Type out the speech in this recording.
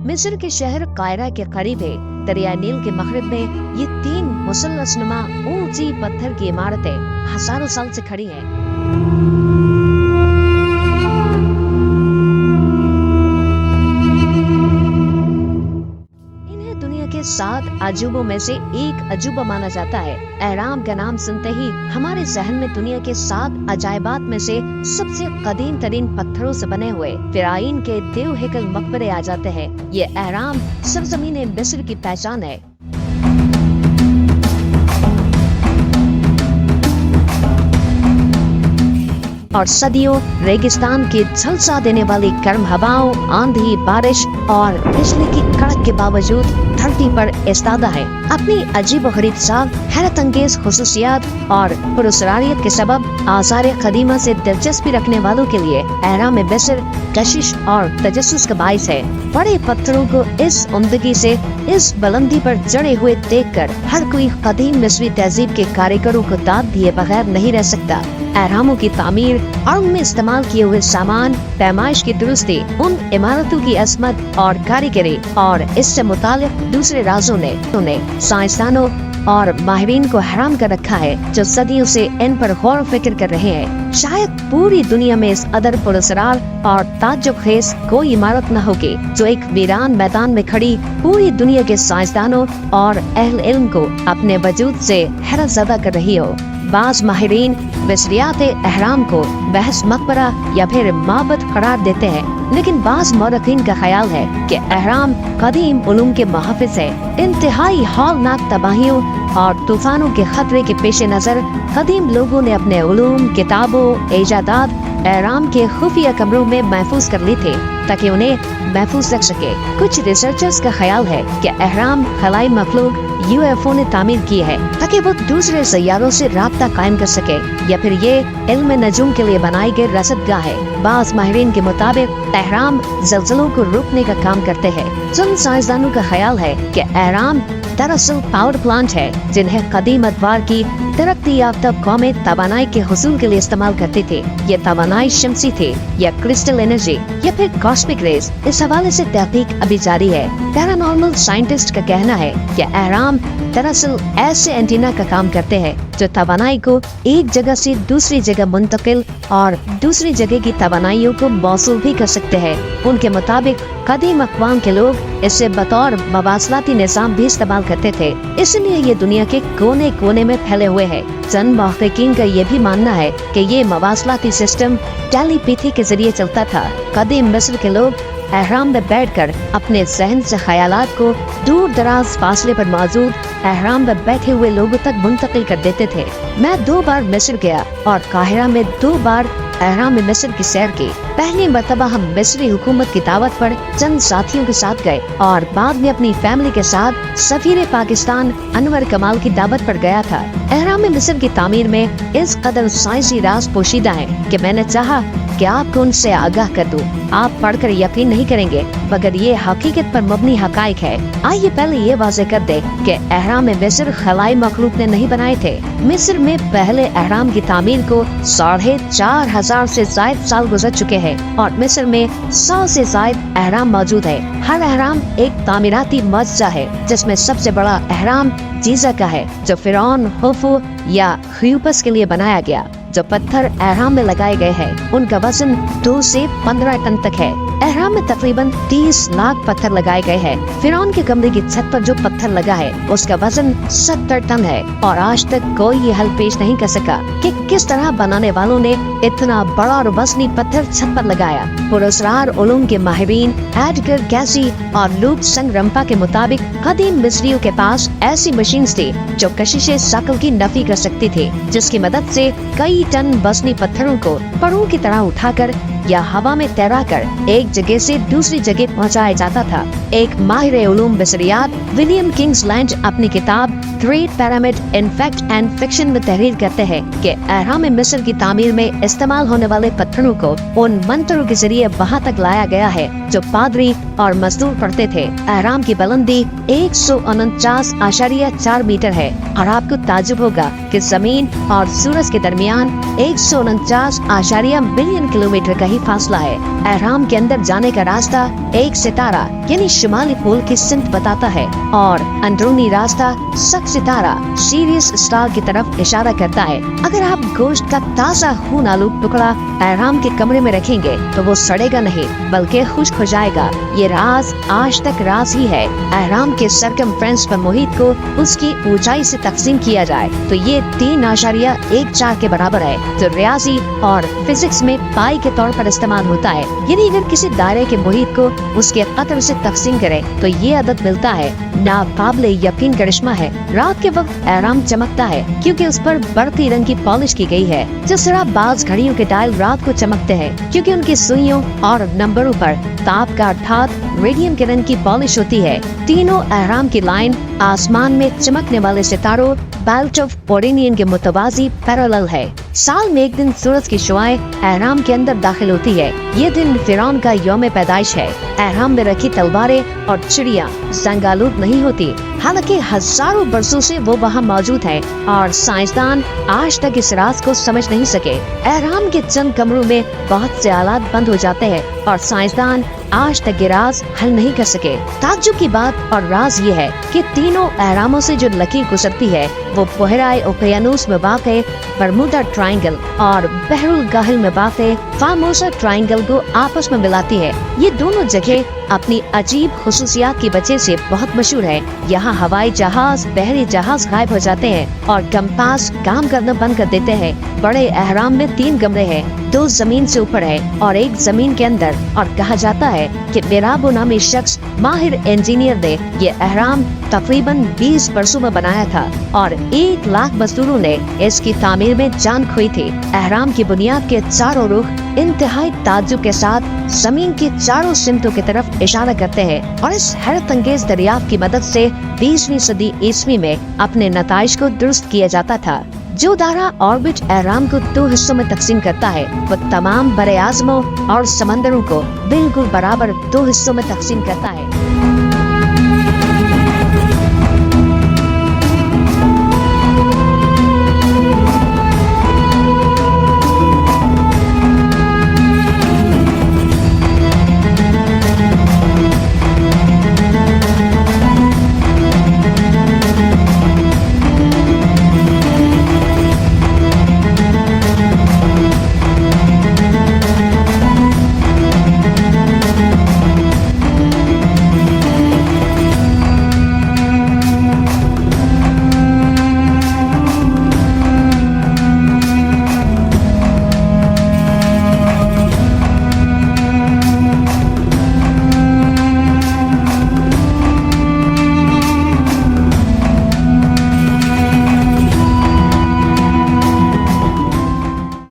मिस्र के शहर कायरा के करीब है। दरिया नील के मगरिब में ये 3 मुसल्लसनुमा ऊंची पत्थर की इमारतें हजारों साल से खड़ी हैं। के 7 अजूबों में से एक अजूबा माना जाता है। एहराम का नाम सुनते ही हमारे जहन में दुनिया के 7 अजायबात में से सबसे कदीम तरीन पत्थरों से बने हुए फिराइन के देव हेकल मकबरे आ जाते हैं। ये एहराम सरजमीन मिस्र की पहचान है। और सदियों रेगिस्तान की झलसा देने वाली गर्म हवाओं, आंधी, बारिश और बिजली की कड़क के बावजूद धरती पर इस्तादा है। अपनी अजीब गरीब साल, हैरत अंगेज खुसूसियात और पुरस्कारियत के सबब आसार कदीमा से दिलचस्पी रखने वालों के लिए एहराम मिस्र कशिश और तजस्सुस का बाइस है। बड़े पत्थरों को इस उम्दगी से इस बुलंदी पर जड़े हुए देखकर हर कोई कदीम मिस्री तहजीब के कारीगरों को दाद दिए बगैर नहीं रह सकता। एहरामों की तामीर और उनमें इस्तेमाल किए हुए सामान, पैमाइश की दुरुस्ती, उन इमारतों की असमत और कारीगरी और इससे मुताल्लिक दूसरे राजों ने उन्हें साइंसदानों और माहिरीन को हैरान कर रखा है, जो सदियों से इन पर गौर फिक्र कर रहे हैं। शायद पूरी दुनिया में इस अदर पुरस्कार और ताज्जुब खेज कोई इमारत न होगी जो एक वीरान मैदान में खड़ी पूरी दुनिया के साइंसदानों और अहल इल्म को अपने वजूद से हैरत ज़दा कर रही हो। बाज माहिरीन मिस्रियात एहराम को बहस मकबरा या फिर माबद करार देते हैं, लेकिन बाज मौरखीन का ख्याल है कि एहराम कदीम उलूम के महफिज है। इंतहाई हौलनाक तबाहियों और तूफानों के खतरे के पेश नजर कदीम लोगों ने अपने उलूम, किताबों, इजादात एहराम के खुफिया कमरों में महफूज कर ली थे ताकि उन्हें महफूज रख सके। कुछ रिसर्चर्स का ख्याल है कि एहराम खलाई मखलूक UFO ने तामीर की है ताकि वो दूसरे सैयारों से राब्ता कायम कर सके, या फिर ये इल्म नजूम के लिए बनाई गई रसदगाह है। बाज माहिरीन के मुताबिक एहराम ज़लज़लों को रोकने का काम करते हैं। जिन साइंसदानों का ख्याल है कि एहराम दरअसल पावर प्लांट है जिन्हें कदीम अदवार की तरक्की याफ्ता कौमें तवानाई के हुसूल के लिए इस्तेमाल करते थे। ये तवानाई शमसी थे या क्रिस्टल एनर्जी या फिर कॉस्मिक रेज, इस हवाले से तहकीक अभी जारी है। पैरानॉर्मल साइंटिस्ट का कहना है कि एहराम दरअसल ऐसे एंटीना का काम करते हैं जो तवानाई को एक जगह से दूसरी जगह मुंतकिल और दूसरी जगह की तवानाइयों को मौसूल भी कर सकते हैं। उनके मुताबिक कदीम अक़वाम के लोग इसे बतौर मवासलाती निज़ाम भी इस्तेमाल करते थे, इसलिए ये दुनिया के कोने कोने में फैले हुए हैं। चंद मुहक़्क़ीन का ये भी मानना है कि ये मवासलाती सिस्टम टेलीपैथी के जरिए चलता था। कदीम मिस्र के लोग एहराम में बैठकर अपने जहन से ख्यालात को दूर दराज फासले पर मौजूद एहराम में बैठे हुए लोगों तक मुंतकिल कर देते थे। मैं 2 बार मिस्र गया और काहिरा में 2 बार एहराम में मिस्र की सैर की। पहली मर्तबा हम मिस्री हुकूमत की दावत पर चंद साथियों के साथ गए और बाद में अपनी फैमिली के साथ सफीर पाकिस्तान अनवर कमाल की दावत पर गया था। एहराम में मिस्र की तामीर में इस कदर साइंसी राज पोशीदा है कि मैंने चाहा कि आपको उनसे आगाह कर दूं। आप पढ़कर यकीन नहीं करेंगे मगर ये हकीकत पर मबनी हकाइक है। आइए पहले ये वाज़ेह कर दे कि एहराम में मिस्र खलाई मखलूक ने नहीं बनाए थे। मिस्र में पहले एहराम की तामीर को 4,500 से ज़ायद साल गुजर चुके हैं और मिस्र में 100 से ज़ायद एहराम मौजूद है। हर एहराम एक तामीराती मौजज़ा है जिसमें सबसे बड़ा एहराम जीज़ा का है जो फिरौन खुफू या ख्यूपस के लिए बनाया गया। जो पत्थर एहराम में लगाए गए हैं उनका वजन 2 से 15 टन तक है। एहराम में तकरीबन 30 लाख पत्थर लगाए गए हैं। फिरौन के कमरे की छत पर जो पत्थर लगा है उसका वजन 70 टन है और आज तक कोई ये हल पेश नहीं कर सका कि किस तरह बनाने वालों ने इतना बड़ा और वजनी पत्थर छत पर लगाया। पुरस्कार उलूम के माहिरीन एडगर कैसी और लूक संगरम्पा के मुताबिक कदीम मिस्रियों के पास ऐसी मशीन थी जो कशिशे शकल की नफी कर सकती थी, जिसकी मदद से कई टन वजनी पत्थरों को परों की तरह उठाकर या हवा में तैराकर एक जगह से दूसरी जगह पहुंचाया जाता था। एक माहिर उलूम मिस्रियात विलियम किंग्सलैंड अपनी किताब great pyramid in fact and fiction में तहरीर करते हैं कि एहराम मिस्र की तामीर में इस्तेमाल होने वाले पत्थरों को उन मंत्रों के जरिए वहाँ तक लाया गया है जो पादरी और मजदूर पढ़ते थे। एहराम की बुलंदी 149.4 मीटर है और आपको ताज्जुब होगा कि जमीन और सूरज के दरमियान 149 मिलियन किलोमीटर का ही फासला है। एहराम के अंदर जाने का रास्ता एक सितारा यानी शुमाली पोल की सिमत बताता है और अंदरूनी रास्ता सख्त सितारा सीरियस स्टार की तरफ इशारा करता है। अगर आप गोश्त का ताज़ा खून आलू टुकड़ा एहराम के कमरे में रखेंगे तो वो सड़ेगा नहीं बल्कि खुश्क हो जाएगा। ये राज आज तक राज ही है। एहराम के सरकमफ्रेंस पर मुहित को उसकी ऊंचाई से तकसीम किया जाए तो ये 3.14 के बराबर है, जो रियाजी और फिजिक्स में पाई के तौर पर इस्तेमाल होता है। यानी अगर किसी दायरे के मुहित को उसके कतर से तकसीम करे तो ये अदद मिलता है। नाकाबिले यकीन करिश्मा है। रात के वक्त एहराम चमकता है क्योंकि उस पर बरकी रंग की पॉलिश की गई है। जिस तरह बाज घड़ियों के डायल रात को चमकते हैं क्योंकि उनकी सुइयों और नंबरों पर ताप का अर्थात रेडियम के रंग की पॉलिश होती है। तीनों एहराम की लाइन आसमान में चमकने वाले सितारों बेल्ट ऑफ ओरेनियन के मुतवाजी पैरेलल है। साल में एक दिन सूरज की शुआएं एहराम के अंदर दाखिल होती है। ये दिन फिरौन का यौम पैदाइश है। एहराम में रखी तलवारें और चिड़िया जंगालूद नहीं होती, हालांकि हजारों बरसों से वो वहाँ मौजूद है और साइंसदान आज तक इस राज को समझ नहीं सके। एहराम के चंद कमरों में बहुत से आलात बंद हो जाते हैं और साइंसदान आज तक ये राज हल नहीं कर सके। ताज्जुब की बात और राज ये है कि तीनों एहरामों से जो लकीर गुजरती है वो बहराए ओकियानूस में वाक़े बरमूडा ट्रायंगल और बहरुल गाहिल में वाक़े फार्मोसा ट्रायंगल को आपस में मिलाती है। ये दोनों जगह अपनी अजीब खुसूसियात की वजह से बहुत मशहूर है। यहाँ हवाई जहाज बहरी जहाज गायब हो जाते हैं और कंपास काम करना बंद कर देते हैं। बड़े एहराम में 3 कमरे हैं, 2 जमीन से ऊपर है और 1 जमीन के अंदर। और कहा जाता है कि बेराबो नामी शख्स माहिर इंजीनियर ने ये एहराम तकरीबन 20 बरसों में बनाया था और 1 लाख मजदूरों ने इसकी तामीर में जान खोई थी। एहराम की बुनियाद के चारों रुख इंतहाई ताज्जुब के साथ जमीन के चारों सिमतों की तरफ इशारा करते हैं और इस हैरत अंगेज दरियाफ्त की मदद से 20वीं सदी ईस्वी में अपने नताइज को दुरुस्त किया जाता था। जो दायरा ऑर्बिट एहराम को 2 हिस्सों में तकसीम करता है वो तमाम बरे आज़मों और समंदरों को बिल्कुल बराबर 2 हिस्सों में तकसीम करता है।